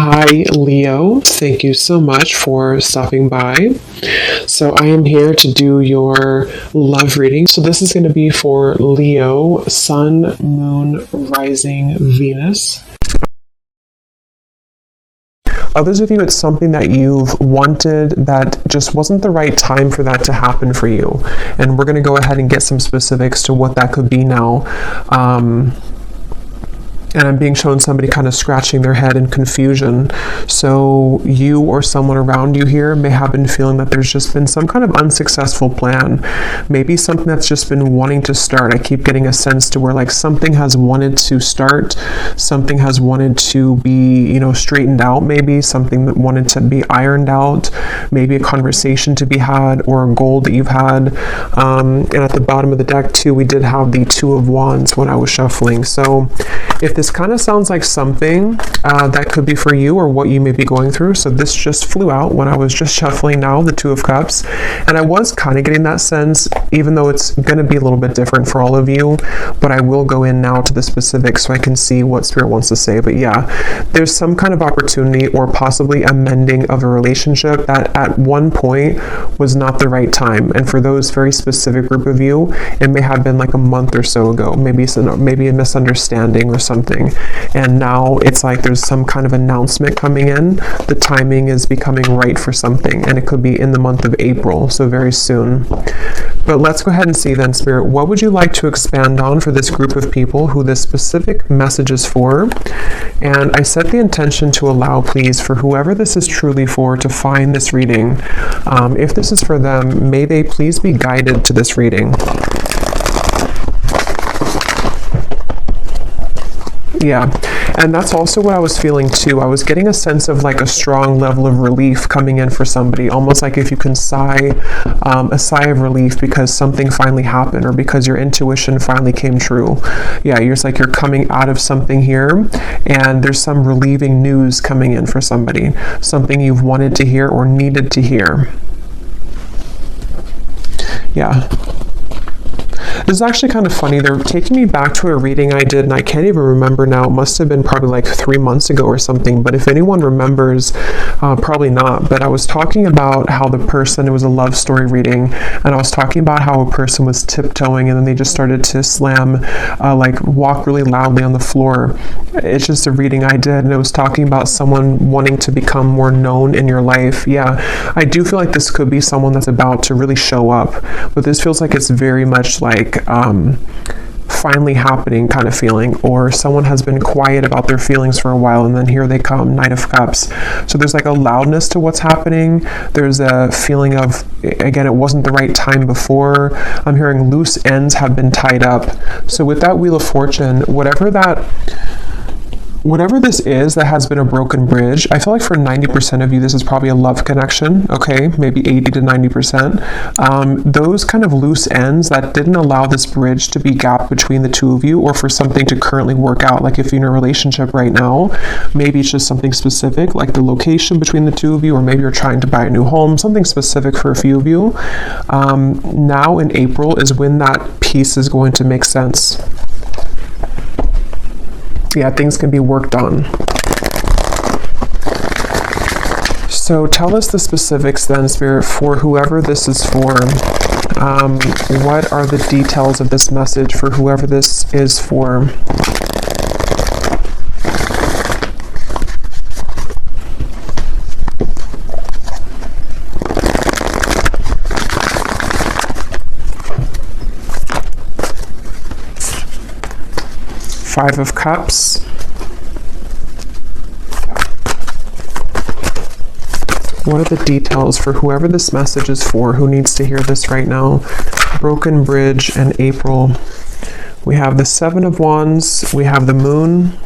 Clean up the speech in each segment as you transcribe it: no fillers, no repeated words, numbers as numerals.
Hi, Leo. Thank you so much for stopping by. So, I am here to do your love reading. So, this is going to be for Leo, Sun, Moon, Rising, Venus. Others of you, it's something that you've wanted that just wasn't the right time for that to happen for you. And we're going to go ahead and get some specifics to what that could be now. And I'm being shown somebody kind of scratching their head in confusion. So you or someone around you here may have been feeling that there's just been some kind of unsuccessful plan. Maybe something that's just been wanting to start. I keep getting a sense to where like something has wanted to start, something has wanted to be, straightened out, maybe something that wanted to be ironed out, maybe a conversation to be had or a goal that you've had. And at the bottom of the deck too, we did have the Two of Wands when I was shuffling. So if this kind of sounds like something that could be for you or what you may be going through. So this just flew out when I was just shuffling now, the Two of Cups. And I was kind of getting that sense, even though it's going to be a little bit different for all of you, but I will go in now to the specifics so I can see what Spirit wants to say. But yeah, there's some kind of opportunity or possibly a mending of a relationship that at one point was not the right time. And for those very specific group of you, it may have been like a month or so ago, maybe a misunderstanding or something. And now it's like there's some kind of announcement coming in. The timing is becoming right for something, and it could be in the month of April, so very soon. But let's go ahead and see then, Spirit, what would you like to expand on for this group of people who this specific message is for? And I set the intention to allow, please, for whoever this is truly for to find this reading. If this is for them, may they please be guided to this reading. Yeah, and that's also what I was feeling too. I was getting a sense of like a strong level of relief coming in for somebody, almost like if you can sigh, a sigh of relief because something finally happened or because your intuition finally came true. Yeah, you're just like you're coming out of something here and there's some relieving news coming in for somebody, something you've wanted to hear or needed to hear. Yeah. This is actually kind of funny. They're taking me back to a reading I did, and I can't even remember now. It must have been probably like 3 months ago or something. But if anyone remembers, probably not. But I was talking about how the person, it was a love story reading, and I was talking about how a person was tiptoeing, and then they just started to slam, walk really loudly on the floor. It's just a reading I did, and it was talking about someone wanting to become more known in your life. Yeah, I do feel like this could be someone that's about to really show up, but this feels like it's very much like finally happening kind of feeling, or someone has been quiet about their feelings for a while and then here they come, Knight of Cups. So there's like a loudness to what's happening. There's a feeling of, again, it wasn't the right time before. I'm hearing loose ends have been tied up. So with that Wheel of Fortune, whatever this is that has been a broken bridge, I feel like for 90% of you, this is probably a love connection, okay? Maybe 80 to 90%. Those kind of loose ends that didn't allow this bridge to be gapped between the two of you or for something to currently work out. Like if you're in a relationship right now, maybe it's just something specific, like the location between the two of you, or maybe you're trying to buy a new home, something specific for a few of you. Now in April is when that piece is going to make sense. Yeah, things can be worked on. So tell us the specifics then, Spirit, for whoever this is for. What are the details of this message for whoever this is for? Five of Cups. What are the details for whoever this message is for, who needs to hear this right now? Broken bridge and April. We have the Seven of Wands. We have the Moon.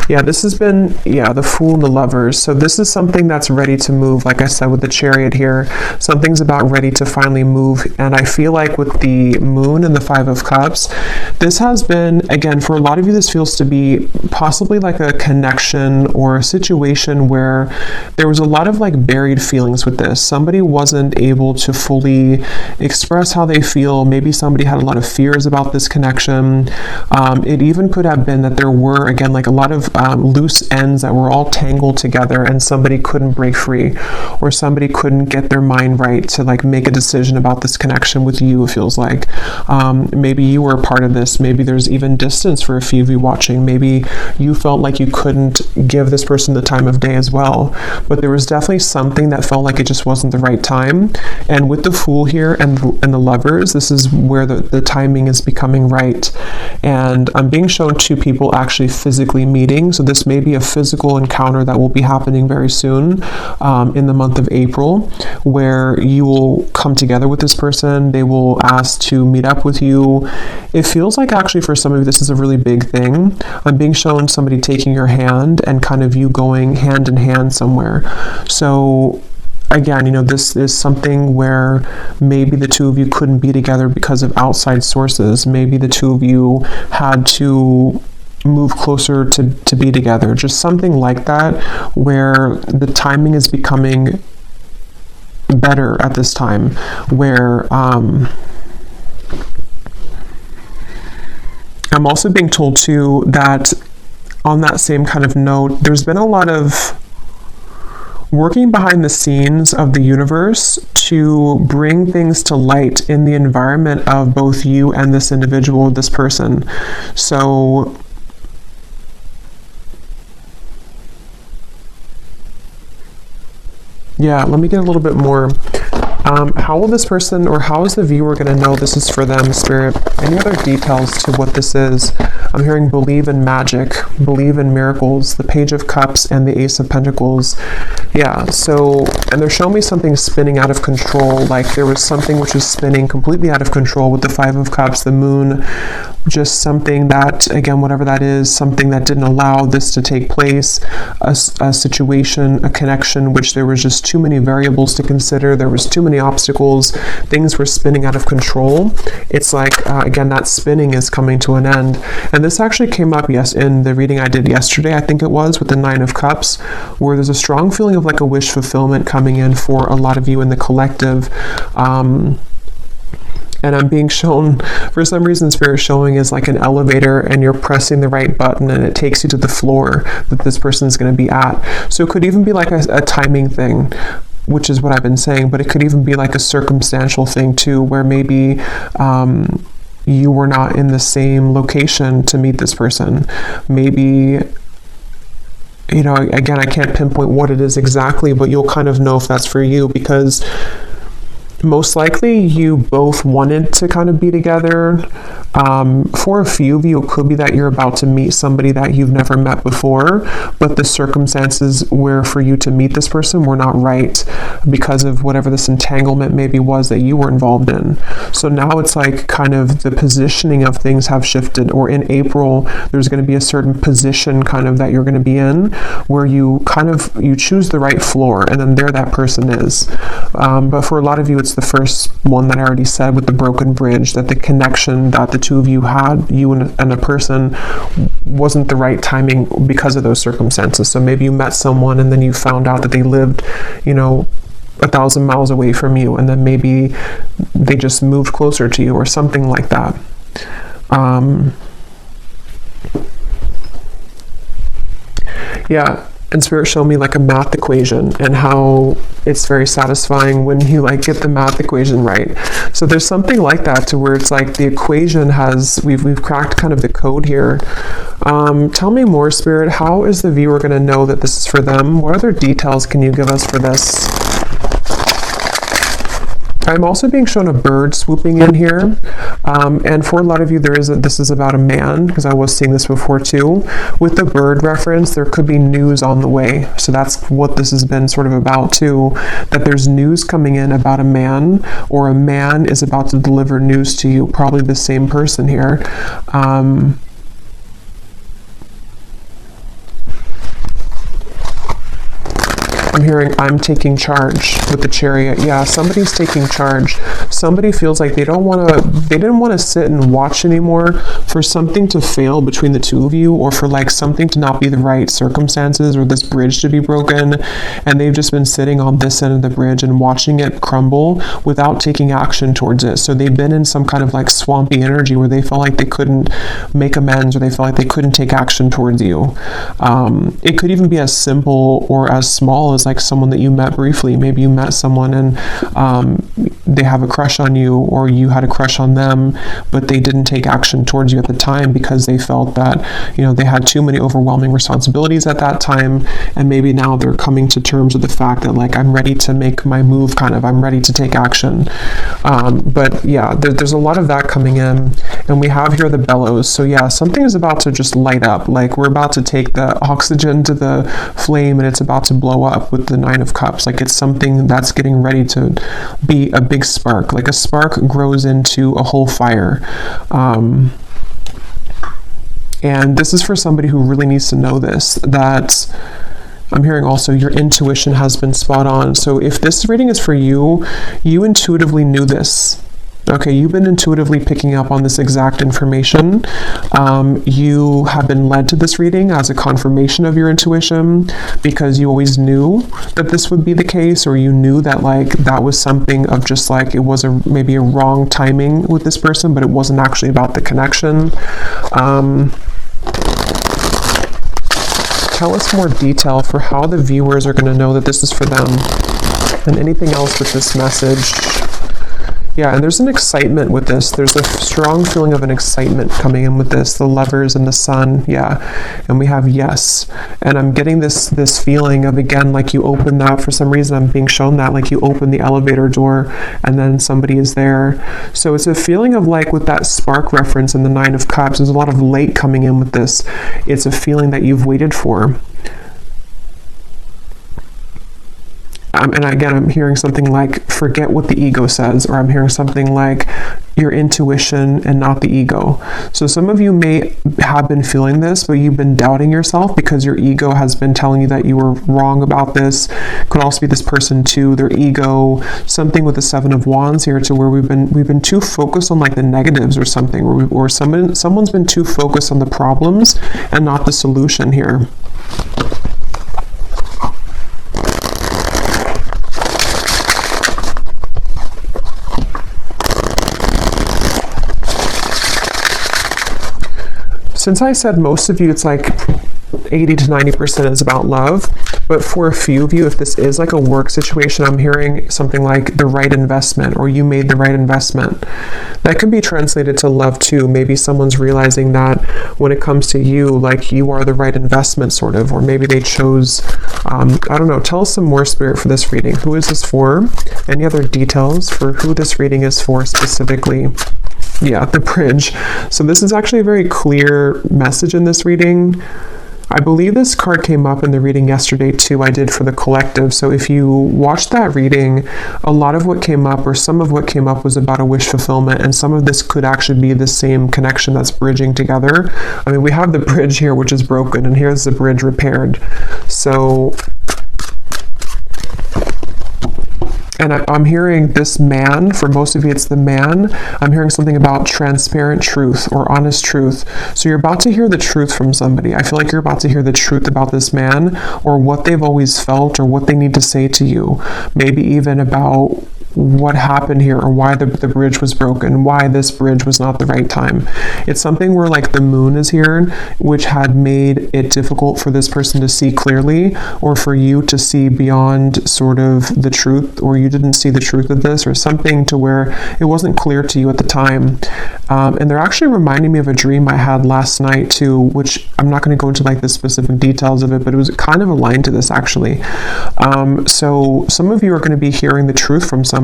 Yeah, this has been, the Fool and the Lovers. So this is something that's ready to move, like I said, with the Chariot here. Something's about ready to finally move. And I feel like with the Moon and the Five of Cups, this has been, again, for a lot of you, this feels to be possibly like a connection or a situation where there was a lot of like buried feelings with this. Somebody wasn't able to fully express how they feel. Maybe somebody had a lot of fears about this connection. It even could have been that there were, again, like a lot of loose ends that were all tangled together and somebody couldn't break free, or somebody couldn't get their mind right to like make a decision about this connection with you. It feels like maybe you were a part of this. Maybe there's even distance for a few of you watching. Maybe you felt like you couldn't give this person the time of day as well, but there was definitely something that felt like it just wasn't the right time. And with the Fool here and the Lovers, this is where the timing is becoming right. And I'm being shown two people actually physically meeting. So this may be a physical encounter that will be happening very soon in the month of April, where you will come together with this person. They will ask to meet up with you. It feels like actually for some of you, this is a really big thing. I'm being shown somebody taking your hand and kind of you going hand in hand somewhere. So again, this is something where maybe the two of you couldn't be together because of outside sources. Maybe the two of you had to move closer to be together. Just something like that, where the timing is becoming better at this time, where I'm also being told too that on that same kind of note, there's been a lot of working behind the scenes of the universe to bring things to light in the environment of both you and this individual, this person. So yeah, let me get a little bit more. How will this person, or how is the viewer going to know this is for them, Spirit? Any other details to what this is? I'm hearing believe in magic, believe in miracles, the Page of Cups, and the Ace of Pentacles. Yeah, so, and they're showing me something spinning out of control, like there was something which was spinning completely out of control with the Five of Cups, the Moon, just something that, again, whatever that is, something that didn't allow this to take place, a situation, a connection, which there was just too many variables to consider, there was too many obstacles, things were spinning out of control. It's like, again, that spinning is coming to an end. And this actually came up, yes, in the reading I did yesterday, I think it was, with the Nine of Cups, where there's a strong feeling of like a wish fulfillment coming in for a lot of you in the collective. And I'm being shown, for some reason, Spirit showing is like an elevator and you're pressing the right button and it takes you to the floor that this person is going to be at. So it could even be like a timing thing, which is what I've been saying, but it could even be like a circumstantial thing too, where maybe you were not in the same location to meet this person. Maybe, again, I can't pinpoint what it is exactly, but you'll kind of know if that's for you, because most likely you both wanted to kind of be together. For a few of you, it could be that you're about to meet somebody that you've never met before, but the circumstances where for you to meet this person were not right because of whatever this entanglement maybe was that you were involved in. So now it's like kind of the positioning of things have shifted, or in April, there's going to be a certain position kind of that you're going to be in where you choose the right floor, and then there that person is. But for a lot of you, it's the first one that I already said with the broken bridge, that the connection that the two of you had, you and a person, wasn't the right timing because of those circumstances. So maybe you met someone and then you found out that they lived, 1,000 miles away from you, and then maybe they just moved closer to you or something like that. Yeah. And Spirit showed me like a math equation and how it's very satisfying when you like get the math equation right. So there's something like that, to where it's like the equation we've cracked kind of the code here. Tell me more, Spirit. How is the viewer going to know that this is for them? What other details can you give us for this? I'm also being shown a bird swooping in here. And for a lot of you, this is about a man, because I was seeing this before too. With the bird reference, there could be news on the way. So that's what this has been sort of about too, that there's news coming in about a man, or a man is about to deliver news to you, probably the same person here. I'm hearing I'm taking charge with the Chariot. Yeah, somebody's taking charge. Somebody feels like they didn't want to sit and watch anymore for something to fail between the two of you, or for like something to not be the right circumstances, or this bridge to be broken, and they've just been sitting on this end of the bridge and watching it crumble without taking action towards it. So they've been in some kind of like swampy energy where they felt like they couldn't make amends, or they felt like they couldn't take action towards you. It could even be as simple or as small as like someone that you met briefly. Maybe you met someone and they have a crush on you, or you had a crush on them, but they didn't take action towards you at the time because they felt that, you know, they had too many overwhelming responsibilities at that time, and maybe now they're coming to terms with the fact that like, I'm ready to make my move, kind of, I'm ready to take action. But yeah, there's a lot of that coming in, and we have here the bellows. So yeah, something is about to just light up, like we're about to take the oxygen to the flame and it's about to blow up with the Nine of Cups. Like it's something that's getting ready to be a big spark. Like a spark grows into a whole fire. And this is for somebody who really needs to know this, that I'm hearing also your intuition has been spot on. So if this reading is for you, you intuitively knew this. Okay, you've been intuitively picking up on this exact information. You have been led to this reading as a confirmation of your intuition, because you always knew that this would be the case, or you knew that like that was something of just like it was maybe a wrong timing with this person, but it wasn't actually about the connection. Tell us more detail for how the viewers are going to know that this is for them, and anything else with this message. Yeah, and there's an excitement with this. There's a strong feeling of an excitement coming in with this. The Lovers and the Sun, yeah. And we have yes. And I'm getting this feeling of, again, like you open that, for some reason I'm being shown that, like you open the elevator door and then somebody is there. So it's a feeling of like with that spark reference in the Nine of Cups, there's a lot of light coming in with this. It's a feeling that you've waited for. And again, I'm hearing something like, forget what the ego says, or I'm hearing something like your intuition and not the ego. So some of you may have been feeling this, but you've been doubting yourself because your ego has been telling you that you were wrong about this. Could also be this person too, their ego, something with the Seven of Wands here, to where we've been too focused on like the negatives or something, or someone's been too focused on the problems and not the solution here. Since I said most of you, it's like 80 to 90% is about love, but for a few of you, if this is like a work situation, I'm hearing something like the right investment, or you made the right investment. That can be translated to love too. Maybe someone's realizing that when it comes to you, like you are the right investment, sort of, or maybe they chose, I don't know, tell us some more, Spirit, for this reading. Who is this for? Any other details for who this reading is for specifically? Yeah, the bridge. So this is actually a very clear message in this reading. I believe this card came up in the reading yesterday too, I did for the collective. So if you watched that reading, a lot of what came up, or some of what came up, was about a wish fulfillment, and some of this could actually be the same connection that's bridging together. I mean, we have the bridge here, which is broken, and here's the bridge repaired. So, and I'm hearing this man, for most of you it's the man, I'm hearing something about transparent truth or honest truth. So you're about to hear the truth from somebody. I feel like you're about to hear the truth about this man, or what they've always felt, or what they need to say to you. Maybe even about what happened here, or why the bridge was broken, why this bridge was not the right time. It's something where like the moon is here, which had made it difficult for this person to see clearly, or for you to see beyond sort of the truth, or you didn't see the truth of this, or something to where it wasn't clear to you at the time. And they're actually reminding me of a dream I had last night too, which I'm not going to go into like the specific details of it, but it was kind of aligned to this actually. So some of you are going to be hearing the truth from somebody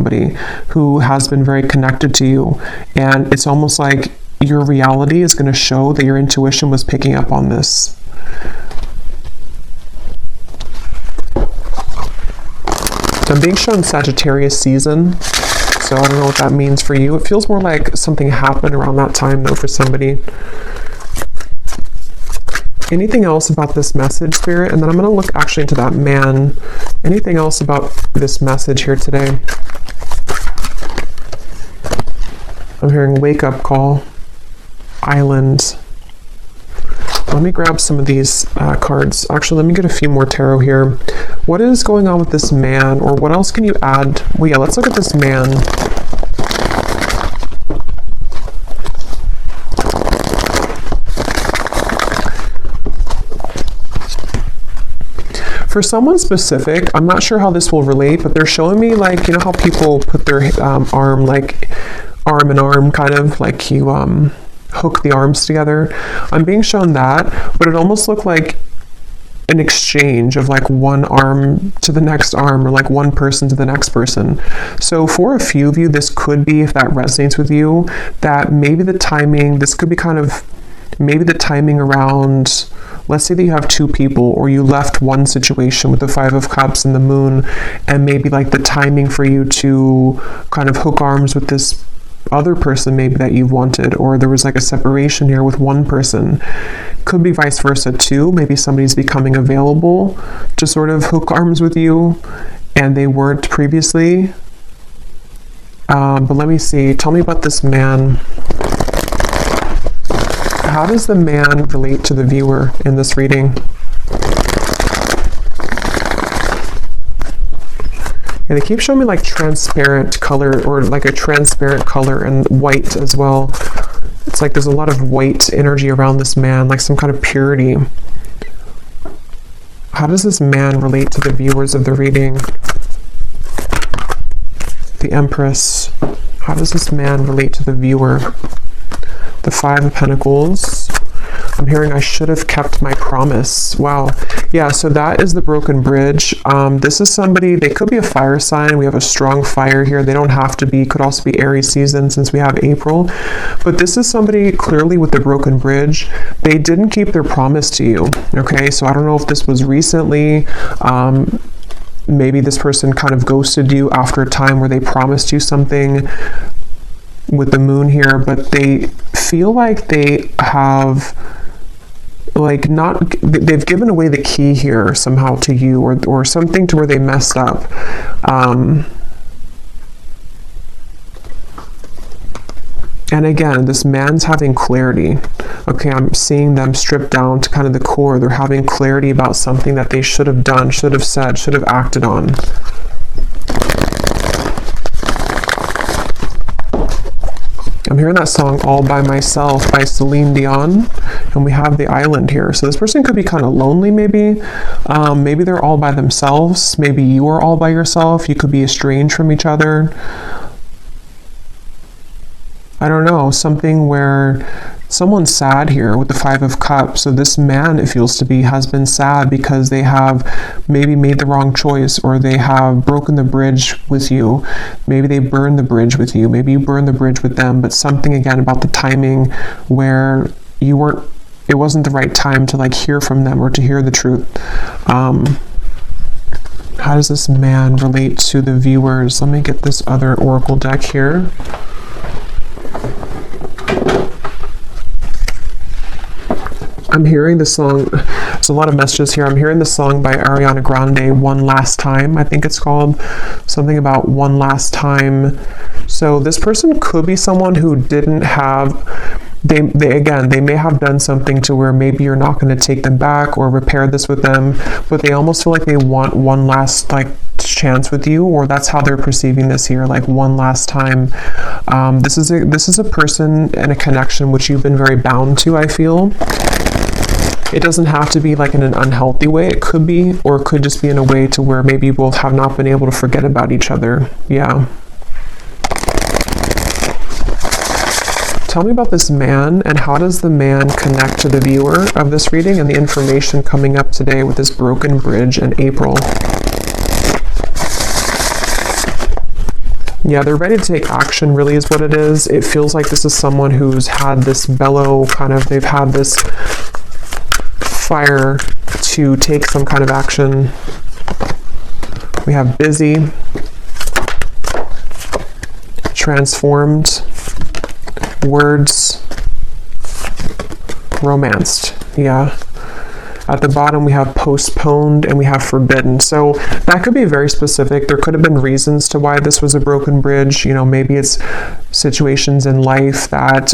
who has been very connected to you, and it's almost like your reality is going to show that your intuition was picking up on this. So I'm being shown Sagittarius season, so I don't know what that means for you. It feels more like something happened around that time though for somebody. Anything else about this message, Spirit? And then I'm going to look actually into that man. Anything else about this message here today? I'm hearing wake up call, island. Let me grab some of these cards. Actually, let me get a few more tarot here. What is going on with this man, or what else can you add? Well, yeah, let's look at this man. For someone specific, I'm not sure how this will relate, but they're showing me, like, you know how people put their arm, like arm in arm, kind of like you hook the arms together. I'm being shown that, but it almost looked like an exchange of like one arm to the next arm, or like one person to the next person. So for a few of you, this could be, if that resonates with you, that maybe the timing, this could be kind of maybe the timing around, let's say that you have two people, or you left one situation with the Five of Cups and the Moon, and maybe like the timing for you to kind of hook arms with this other person maybe that you've wanted, or there was like a separation here with one person. Could be vice versa too. Maybe somebody's becoming available to sort of hook arms with you and they weren't previously. But let me see. Tell me about this man. How does the man relate to the viewer in this reading? And they keep showing me like transparent color, or like a transparent color, and white as well. It's like there's a lot of white energy around this man, like some kind of purity. How does this man relate to the viewers of the reading? The Empress. How does this man relate to the viewer? The Five of Pentacles. I'm hearing I should have kept my promise. Wow. Yeah, so that is the broken bridge. This is somebody, they could be a fire sign. We have a strong fire here. They don't have to be, could also be Aries season since we have April. But this is somebody clearly with the broken bridge. They didn't keep their promise to you. Okay, so I don't know if this was recently. Maybe this person kind of ghosted you after a time where they promised you something with the Moon here, but they feel like they have like not, they've given away the key here somehow to you, or something to where they messed up. And again, this man's having clarity. Okay, I'm seeing them stripped down to kind of the core. They're having clarity about something that they should have done, should have said, should have acted on. I'm hearing that song All By Myself by Celine Dion, and we have the island here. So this person could be kind of lonely maybe. Maybe they're all by themselves. Maybe you are all by yourself. You could be estranged from each other. I don't know, something where someone's sad here with the Five of Cups. So this man, it feels to be, has been sad because they have maybe made the wrong choice, or they have broken the bridge with you. Maybe they burned the bridge with you. Maybe you burned the bridge with them, but something again about the timing where you weren't, it wasn't the right time to like hear from them or to hear the truth. How does this man relate to the viewers? Let me get this other oracle deck here. I'm hearing the song, there's a lot of messages here. I'm hearing the song by Ariana Grande, One Last Time, I think it's called. Something about one last time. So this person could be someone who didn't have, they may have done something to where maybe you're not going to take them back or repair this with them, but they almost feel like they want one last like chance with you, or that's how they're perceiving this here, like one last time. This is a person and a connection which you've been very bound to, I feel. It doesn't have to be like in an unhealthy way. It could be, or it could just be in a way to where maybe you both have not been able to forget about each other. Yeah. Tell me about this man, and how does the man connect to the viewer of this reading and the information coming up today with this broken bridge in April? Yeah, they're ready to take action, really is what it is. It feels like this is someone who's had this bellow kind of, they've had this fire to take some kind of action. We have busy, transformed, words, romanced. Yeah. At the bottom, we have postponed and we have forbidden. So that could be very specific. There could have been reasons to why this was a broken bridge. You know, maybe it's situations in life that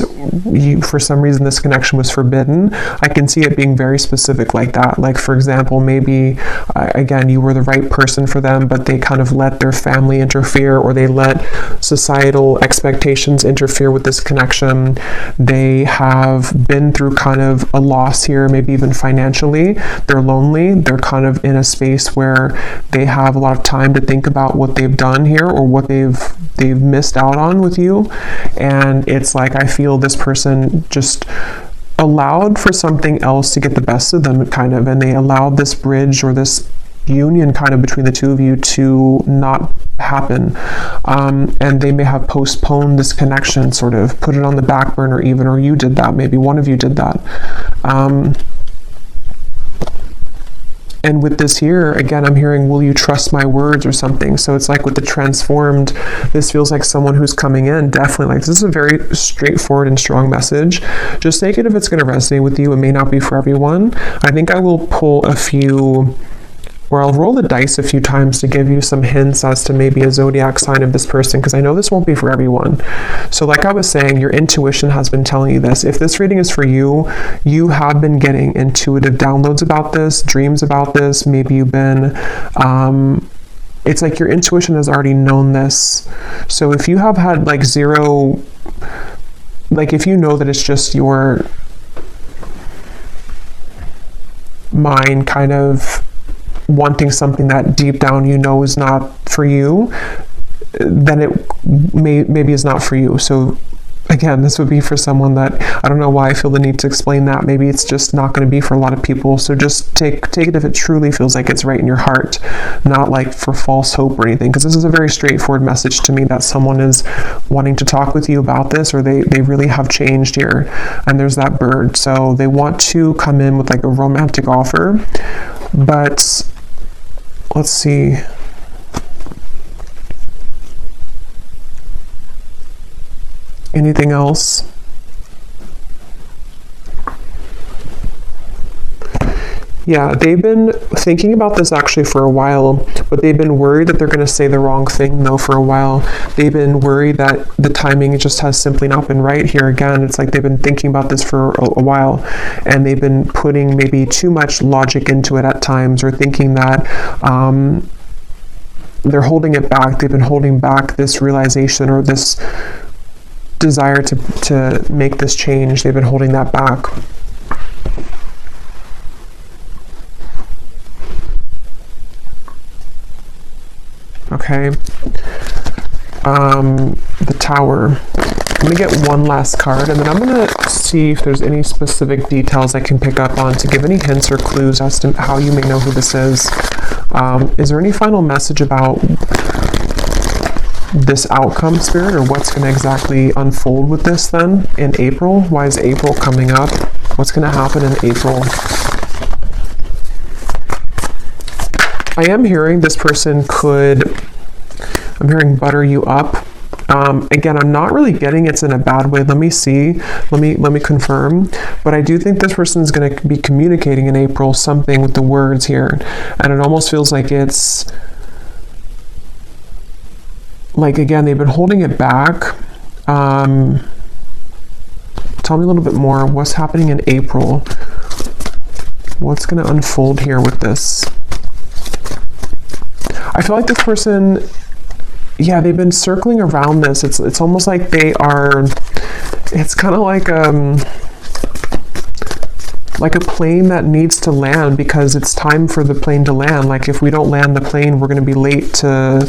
for some reason this connection was forbidden. I can see it being very specific like that. Like, for example, maybe, again, you were the right person for them, but they kind of let their family interfere, or they let societal expectations interfere with this connection. They have been through kind of a loss here, maybe even financially. They're lonely. They're kind of in a space where they have a lot of time to think about what they've done here, or what they've missed out on with you. And it's like, I feel this person just allowed for something else to get the best of them, kind of, and they allowed this bridge or this union kind of between the two of you to not happen. And they may have postponed this connection, sort of put it on the back burner even, or you did that, maybe one of you did that. And with this here, again, I'm hearing, will you trust my words or something? So it's like with the transformed, this feels like someone who's coming in, definitely. Like, this is a very straightforward and strong message. Just take it if it's going to resonate with you. It may not be for everyone. I think I will pull a few, or I'll roll the dice a few times to give you some hints as to maybe a zodiac sign of this person, because I know this won't be for everyone. So like I was saying, your intuition has been telling you this. If this reading is for you, you have been getting intuitive downloads about this, dreams about this. Maybe you've been, it's like your intuition has already known this. So if you have had like zero, like if you know that it's just your mind kind of wanting something that deep down you know is not for you, then it maybe is not for you. So again, this would be for someone that, I don't know why I feel the need to explain that. Maybe it's just not going to be for a lot of people. So just take it if it truly feels like it's right in your heart, not like for false hope or anything, because this is a very straightforward message to me that someone is wanting to talk with you about this, or they really have changed here. And there's that bird. So they want to come in with like a romantic offer, but let's see. Anything else? Yeah, they've been thinking about this actually for a while, but they've been worried that they're going to say the wrong thing though for a while. They've been worried that the timing just has simply not been right here. Again, it's like they've been thinking about this for a while, and they've been putting maybe too much logic into it at times, or thinking that they're holding it back. They've been holding back this realization or this desire to make this change. They've been holding that back. Okay. The Tower. I'm going to get one last card, and then I'm going to see if there's any specific details I can pick up on to give any hints or clues as to how you may know who this is. Is there any final message about this outcome, Spirit, or what's going to exactly unfold with this then in April? Why is April coming up? What's going to happen in April? I am hearing this person I'm hearing butter you up. Again, I'm not really getting it's in a bad way. Let me see. Let me confirm. But I do think this person is going to be communicating in April something with the words here. And it almost feels like it's like, again, they've been holding it back. Tell me a little bit more. What's happening in April? What's going to unfold here with this? I feel like this person, yeah, they've been circling around this. It's almost like they are, it's kind of like a plane that needs to land because it's time for the plane to land. Like, if we don't land the plane, we're going to be late to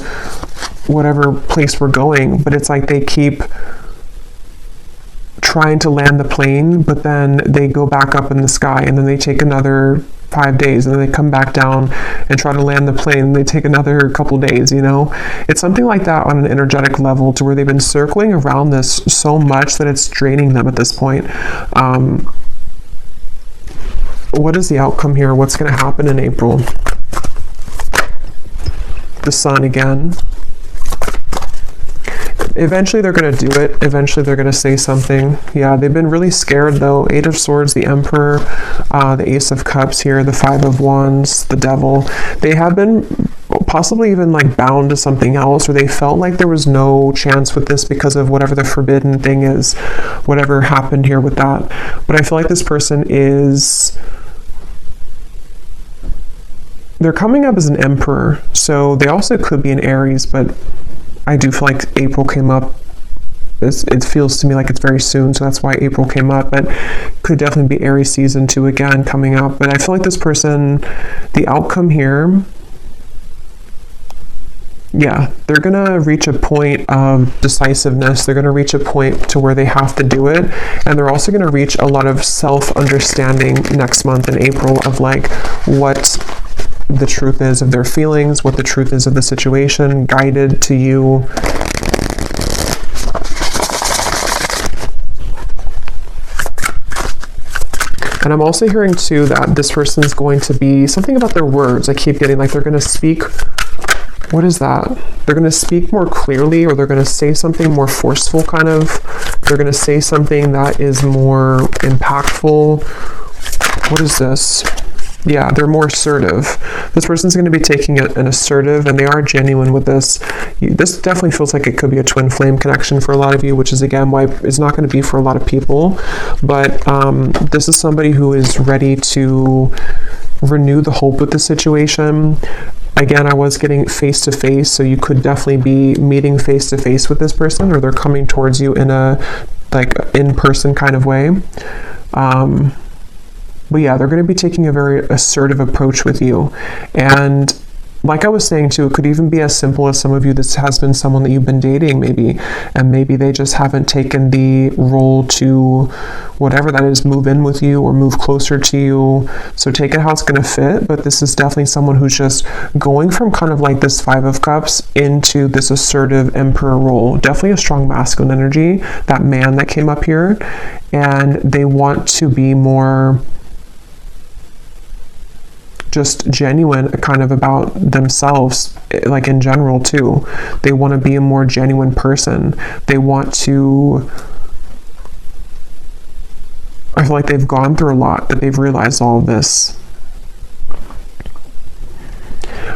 whatever place we're going. But it's like they keep trying to land the plane, but then they go back up in the sky, and then they take another 5 days, and then they come back down and try to land the plane, and they take another couple days, you know? It's something like that on an energetic level, to where they've been circling around this so much that it's draining them at this point. What is the outcome here? What's going to happen in April? The Sun again. Eventually they're going to do it. Eventually they're going to say something. Yeah, they've been really scared though. 8 of Swords, the Emperor, the Ace of Cups here, the 5 of Wands, the Devil. They have been possibly even like bound to something else, or they felt like there was no chance with this because of whatever the forbidden thing is, whatever happened here with that. But I feel like this person is... they're coming up as an Emperor, so they also could be an Aries, but I do feel like April came up. It feels to me like it's very soon, so that's why April came up, but could definitely be Aries season 2 again coming up. But I feel like this person, the outcome here, yeah, they're going to reach a point of decisiveness. They're going to reach a point to where they have to do it. And they're also going to reach a lot of self-understanding next month in April of like what the truth is of their feelings, what the truth is of the situation, guided to you. And I'm also hearing too that this person is going to be something about their words. I keep getting like they're going to speak. What is that? They're going to speak more clearly, or they're going to say something more forceful kind of. They're going to say something that is more impactful. What is this? Yeah, they're more assertive. This person's going to be taking an assertive, and they are genuine with this. This definitely feels like it could be a twin flame connection for a lot of you, which is again why it's not going to be for a lot of people. But this is somebody who is ready to renew the hope with the situation. Again, I was getting face-to-face, so you could definitely be meeting face-to-face with this person, or they're coming towards you in a like in-person kind of way. But yeah, they're going to be taking a very assertive approach with you. And like I was saying too, it could even be as simple as some of you, this has been someone that you've been dating maybe, and maybe they just haven't taken the role to, whatever that is, move in with you or move closer to you. So take it how it's going to fit, but this is definitely someone who's just going from kind of like this 5 of Cups into this assertive Emperor role. Definitely a strong masculine energy, that man that came up here, and they want to be more just genuine kind of about themselves, like in general too. They want to be a more genuine person. They want to, I feel like they've gone through a lot, that they've realized all of this.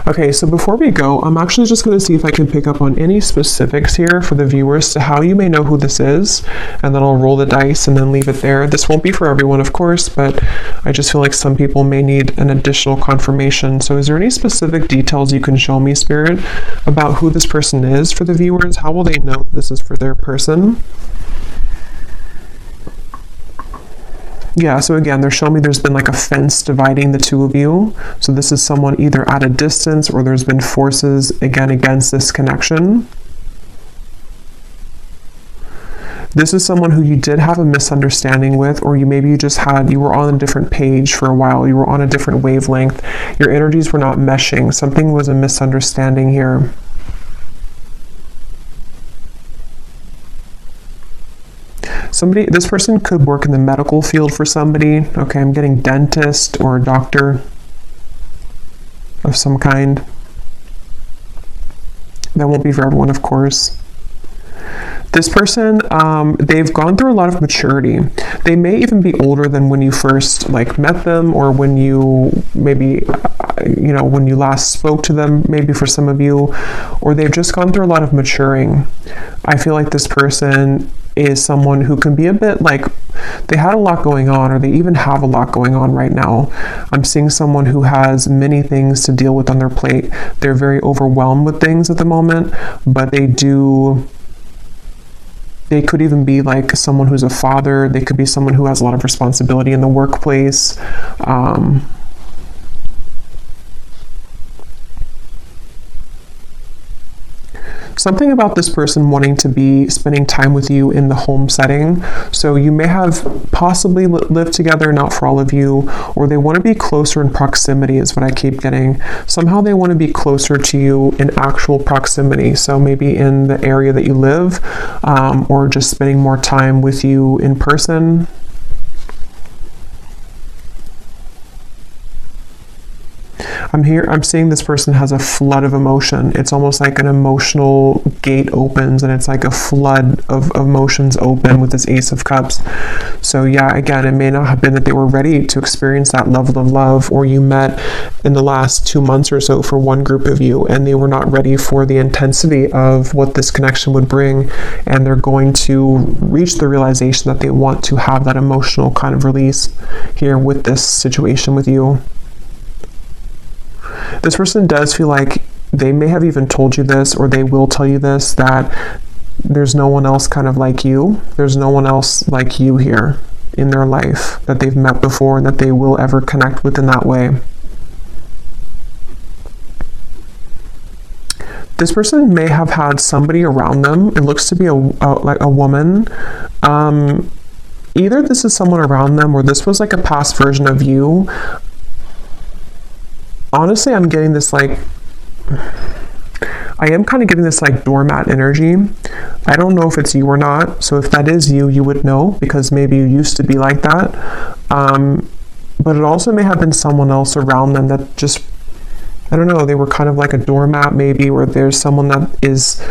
Okay, so before we go, I'm actually just going to see if I can pick up on any specifics here for the viewers to how you may know who this is, and then I'll roll the dice and then leave it there. This won't be for everyone, of course, but I just feel like some people may need an additional confirmation. So is there any specific details you can show me, Spirit, about who this person is for the viewers? How will they know this is for their person? Yeah, so again, they're showing me there's been like a fence dividing the two of you. So this is someone either at a distance, or there's been forces, again, against this connection. This is someone who you did have a misunderstanding with, or you were on a different page for a while. You were on a different wavelength. Your energies were not meshing. Something was a misunderstanding here. This person could work in the medical field for somebody. Okay, I'm getting dentist or a doctor of some kind. That won't be for everyone, of course. This person, they've gone through a lot of maturity. They may even be older than when you first met them, or when you maybe, when you last spoke to them, maybe for some of you, or they've just gone through a lot of maturing. I feel like this person is someone who can be a bit like they had a lot going on, or they even have a lot going on right now. I'm seeing someone who has many things to deal with on their plate. They're very overwhelmed with things at the moment, but they could even be like someone who's a father. They could be someone who has a lot of responsibility in the workplace. Something about this person wanting to be spending time with you in the home setting. So you may have possibly lived together, not for all of you, or they want to be closer in proximity is what I keep getting. Somehow they want to be closer to you in actual proximity. So maybe in the area that you live, or just spending more time with you in person. I'm seeing this person has a flood of emotion. It's almost like an emotional gate opens and it's like a flood of emotions open with this Ace of Cups. So yeah, again, it may not have been that they were ready to experience that level of love, or you met in the last 2 months or so for one group of you and they were not ready for the intensity of what this connection would bring, and they're going to reach the realization that they want to have that emotional kind of release here with this situation with you. This person does feel like they may have even told you this, or they will tell you this, that there's no one else kind of like you. There's no one else like you here in their life that they've met before and that they will ever connect with in that way. This person may have had somebody around them. It looks to be like a woman. Either this is someone around them or this was like a past version of you. Honestly, I'm getting this like, I am kind of getting this like doormat energy. I don't know if it's you or not. So if that is you, you would know, because maybe you used to be like that. But it also may have been someone else around them that just, I don't know, they were kind of like a doormat maybe, or there's someone that is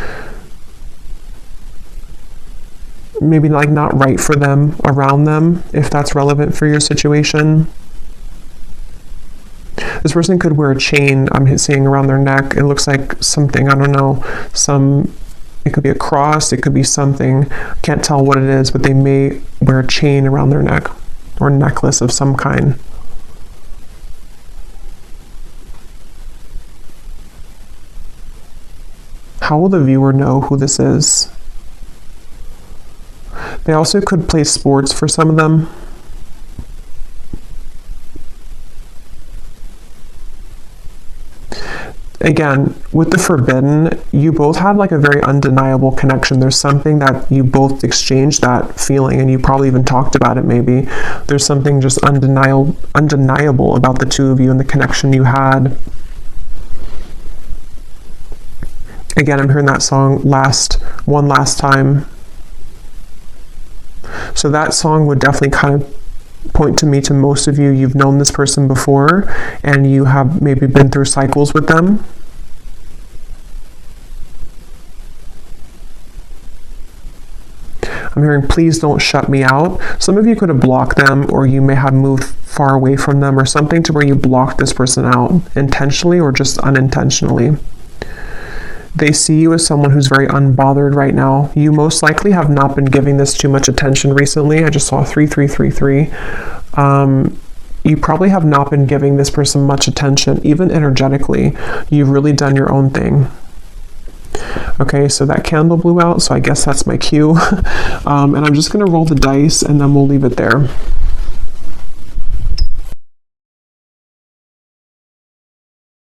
maybe like not right for them around them, if that's relevant for your situation. This person could wear a chain, I'm seeing, around their neck. It looks like something, I don't know, it could be a cross, it could be something. Can't tell what it is, but they may wear a chain around their neck, or a necklace of some kind. How will the viewer know who this is? They also could play sports for some of them. Again, with the forbidden, you both had like a very undeniable connection. There's something that you both exchanged that feeling, and you probably even talked about it maybe. There's something just undeniable about the two of you and the connection you had. Again, I'm hearing that song, One Last Time. So that song would definitely kind of point to me to most of you. You've known this person before and you have maybe been through cycles with them. I'm hearing, please don't shut me out. Some of you could have blocked them, or you may have moved far away from them, or something to where you blocked this person out intentionally or just unintentionally. They see you as someone who's very unbothered right now. You most likely have not been giving this too much attention recently. I just saw 3333. You probably have not been giving this person much attention, even energetically. You've really done your own thing. Okay, so that candle blew out, so I guess that's my cue. And I'm just going to roll the dice and then we'll leave it there.